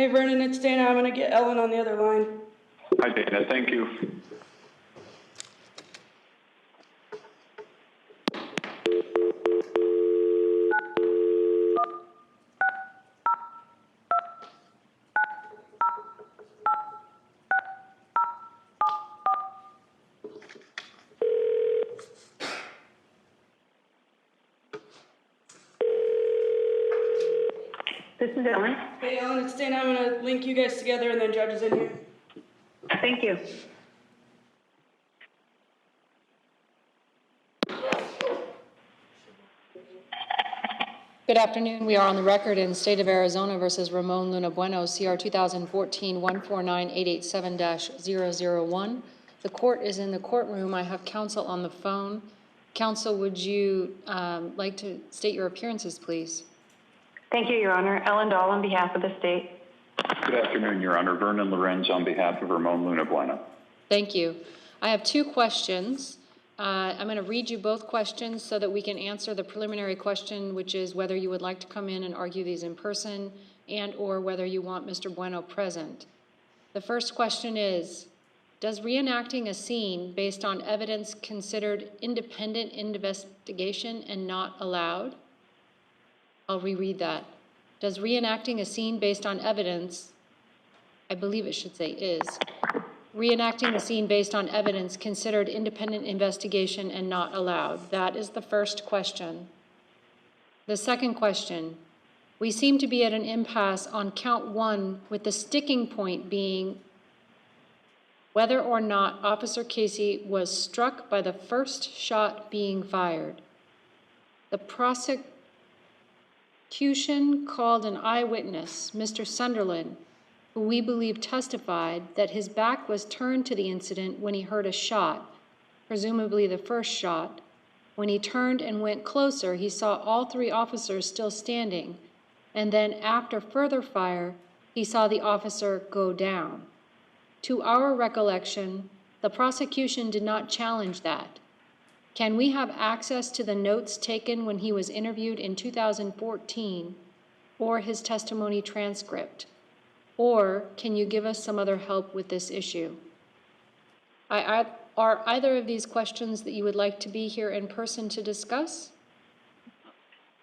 Hey Vernon, it's Dana. I'm gonna get Ellen on the other line. Hi Dana, thank you. This is Ellen. Hey Ellen, it's Dana. I'm gonna link you guys together and then Judge is in here. Thank you. Good afternoon. We are on the record in State of Arizona versus Ramon Luna Bueno, CR 2014-149887-001. The court is in the courtroom. I have counsel on the phone. Counsel, would you like to state your appearances, please? Thank you, Your Honor. Ellen Dahl on behalf of the state. Good afternoon, Your Honor. Vernon Lorenz on behalf of Ramon Luna Bueno. Thank you. I have two questions. I'm going to read you both questions so that we can answer the preliminary question, which is whether you would like to come in and argue these in person and or whether you want Mr. Bueno present. The first question is, does reenacting a scene based on evidence considered independent investigation and not allowed? I'll reread that. Does reenacting a scene based on evidence, I believe it should say is, reenacting a scene based on evidence considered independent investigation and not allowed? That is the first question. The second question, we seem to be at an impasse on count one, with the sticking point being whether or not Officer Casey was struck by the first shot being fired. The prosecution called an eyewitness, Mr. Sunderland, who we believe testified that his back was turned to the incident when he heard a shot, presumably the first shot. When he turned and went closer, he saw all three officers still standing, and then after further fire, he saw the officer go down. To our recollection, the prosecution did not challenge that. Can we have access to the notes taken when he was interviewed in 2014 or his testimony transcript? Or can you give us some other help with this issue? Are either of these questions that you would like to be here in person to discuss?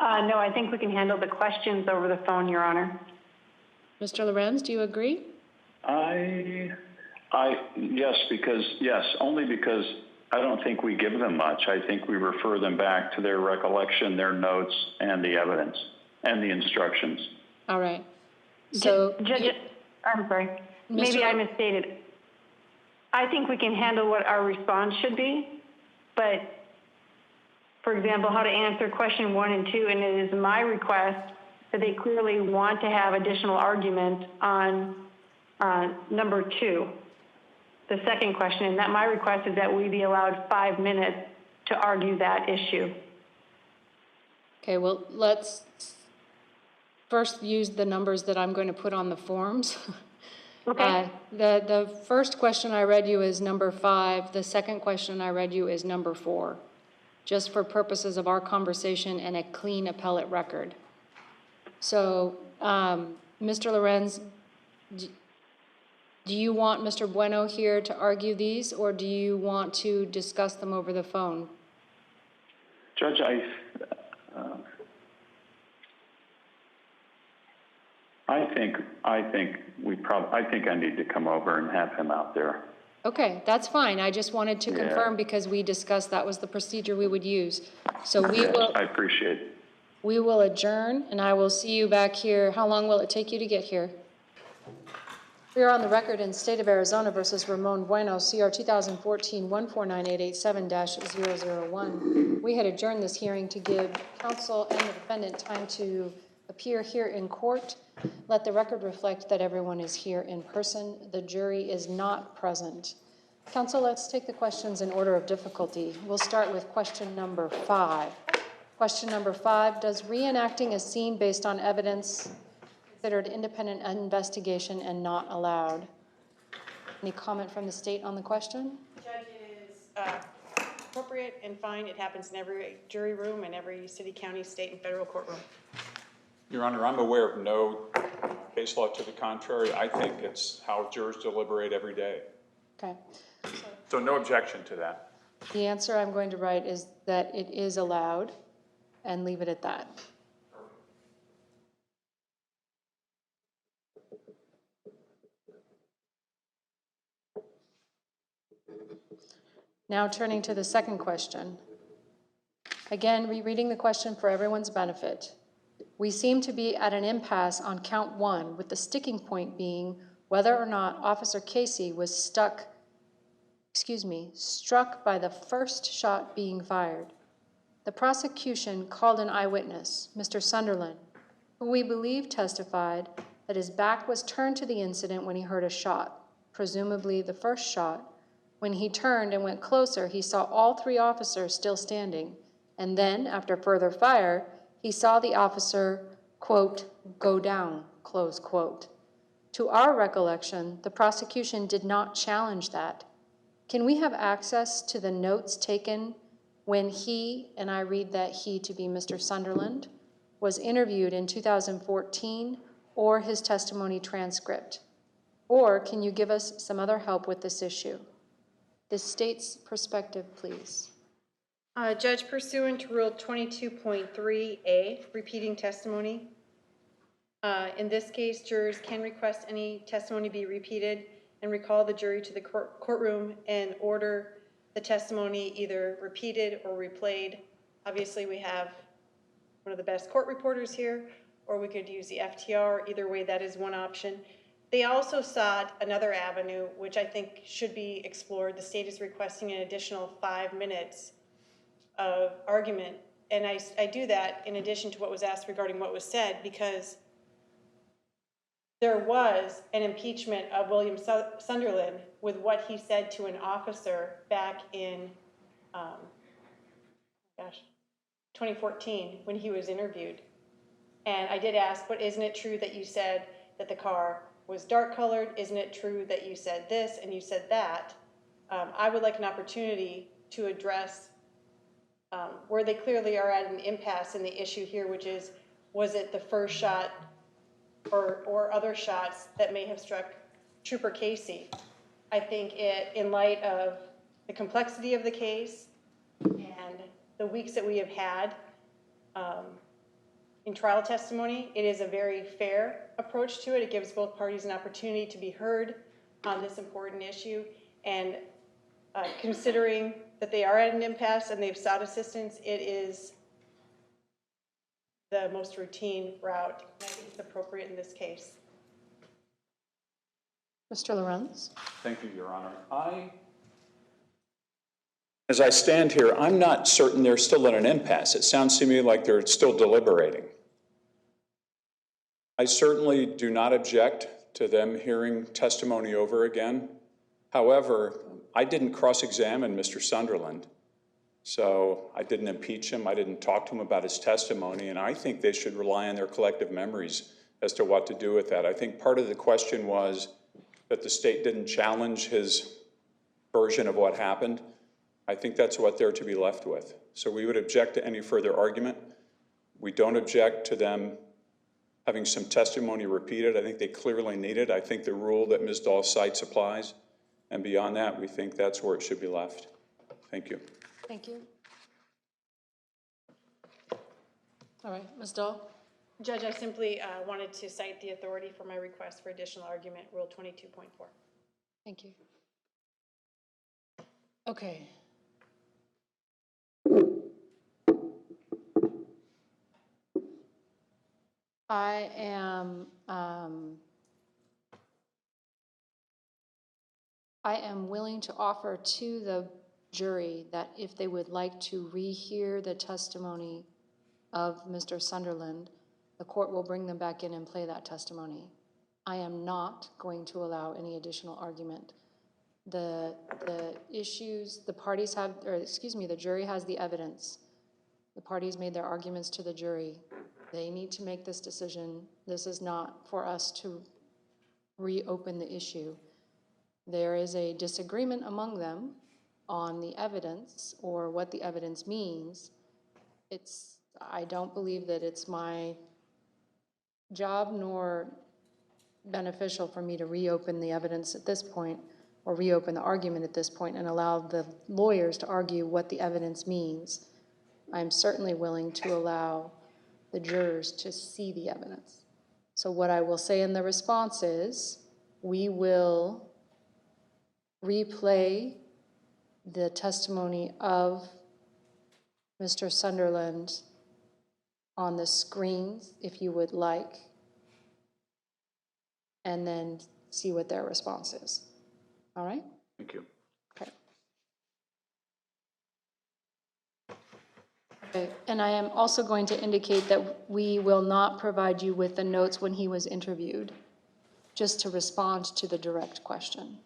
No, I think we can handle the questions over the phone, Your Honor. Mr. Lorenz, do you agree? Yes, only because I don't think we give them much. I think we refer them back to their recollection, their notes, and the evidence, and the instructions. All right. So, Judge, I'm sorry. Maybe I misstated. I think we can handle what our response should be, but, for example, how to answer question 1 and 2, and it is my request that they clearly want to have additional argument on number 2. The second question, and that my request is that we be allowed 5 minutes to argue that issue. okay, well, let's first use the numbers that I'm going to put on the forms. Okay. The first question I read you is number 5. The second question I read you is number 4, just for purposes of our conversation and a clean appellate record. So, Mr. Lorenz, do you want Mr. Bueno here to argue these, or do you want to discuss them over the phone? Judge, I think I need to come over and have him out there. Okay, that's fine. I just wanted to confirm because we discussed that was the procedure we would use. So we will. I appreciate it. We will adjourn, and I will see you back here. How long will it take you to get here? We are on the record in State of Arizona versus Ramon Bueno, CR 2014-149887-001. We had adjourned this hearing to give counsel and the defendant time to appear here in court. Let the record reflect that everyone is here in person. The jury is not present. Counsel, let's take the questions in order of difficulty. We'll start with question number 5. Question number 5, does reenacting a scene based on evidence considered independent investigation and not allowed? Any comment from the state on the question? Judge, it is appropriate and fine. It happens in every jury room and every city, county, state, and federal courtroom. Your Honor, I'm aware of no case law to the contrary. I think it's how jurors deliberate every day. Okay. So no objection to that. The answer I'm going to write is that it is allowed, and leave it at that. Now turning to the second question. Again, rereading the question for everyone's benefit. We seem to be at an impasse on count 1, with the sticking point being whether or not Officer Casey was struck by the first shot being fired. The prosecution called an eyewitness, Mr. Sunderland, who we believe testified that his back was turned to the incident when he heard a shot, presumably the first shot. When he turned and went closer, he saw all 3 officers still standing, and then, after further fire, he saw the officer, quote, go down, close quote. To our recollection, the prosecution did not challenge that. Can we have access to the notes taken when he, and I read that he to be Mr. Sunderland, was interviewed in 2014, or his testimony transcript? Or can you give us some other help with this issue? The state's perspective, please. Judge, pursuant to Rule 22.3A, repeating testimony. In this case, jurors can request any testimony be repeated and recall the jury to the courtroom and order the testimony either repeated or replayed. Obviously, we have one of the best court reporters here, or we could use the FTR. Either way, that is one option. They also sought another avenue, which I think should be explored. The state is requesting an additional 5 minutes of argument. And I do that in addition to what was asked regarding what was said, because there was an impeachment of William Sunderland with what he said to an officer back in 2014 when he was interviewed. And I did ask, but isn't it true that you said that the car was dark colored? Isn't it true that you said this and you said that? I would like an opportunity to address where they clearly are at an impasse in the issue here, which is, was it the first shot or other shots that may have struck Trooper Casey? I think in light of the complexity of the case and the weeks that we have had in trial testimony, it is a very fair approach to it. It gives both parties an opportunity to be heard on this important issue. And considering that they are at an impasse and they've sought assistance, it is the most routine route. And I think it's appropriate in this case. Mr. Lorenz? Thank you, Your Honor. As I stand here, I'm not certain they're still at an impasse. It sounds to me like they're still deliberating. I certainly do not object to them hearing testimony over again. However, I didn't cross-examine Mr. Sunderland, so I didn't impeach him. I didn't talk to him about his testimony, and I think they should rely on their collective memories as to what to do with that. I think part of the question was that the state didn't challenge his version of what happened. I think that's what they're to be left with. So we would object to any further argument. We don't object to them having some testimony repeated. I think they clearly need it. I think the rule that Ms. Dahl cites applies. And beyond that, we think that's where it should be left. Thank you. Thank you. All right, Ms. Dahl? Judge, I simply wanted to cite the authority for my request for additional argument, Rule 22.4. Thank you. Okay. I am willing to offer to the jury that if they would like to rehear the testimony of Mr. Sunderland, the court will bring them back in and play that testimony. I am not going to allow any additional argument. The issues, the parties have, or excuse me, the jury has the evidence. The parties made their arguments to the jury. They need to make this decision. This is not for us to reopen the issue. There is a disagreement among them on the evidence or what the evidence means. I don't believe that it's my job nor beneficial for me to reopen the evidence at this point, or reopen the argument at this point and allow the lawyers to argue what the evidence means. I'm certainly willing to allow the jurors to see the evidence. So what I will say in the response is, we will replay the testimony of Mr. Sunderland on the screens, if you would like, and then see what their response is. All right? Thank you. Okay. Okay. And I am also going to indicate that we will not provide you with the notes when he was interviewed, just to respond to the direct question.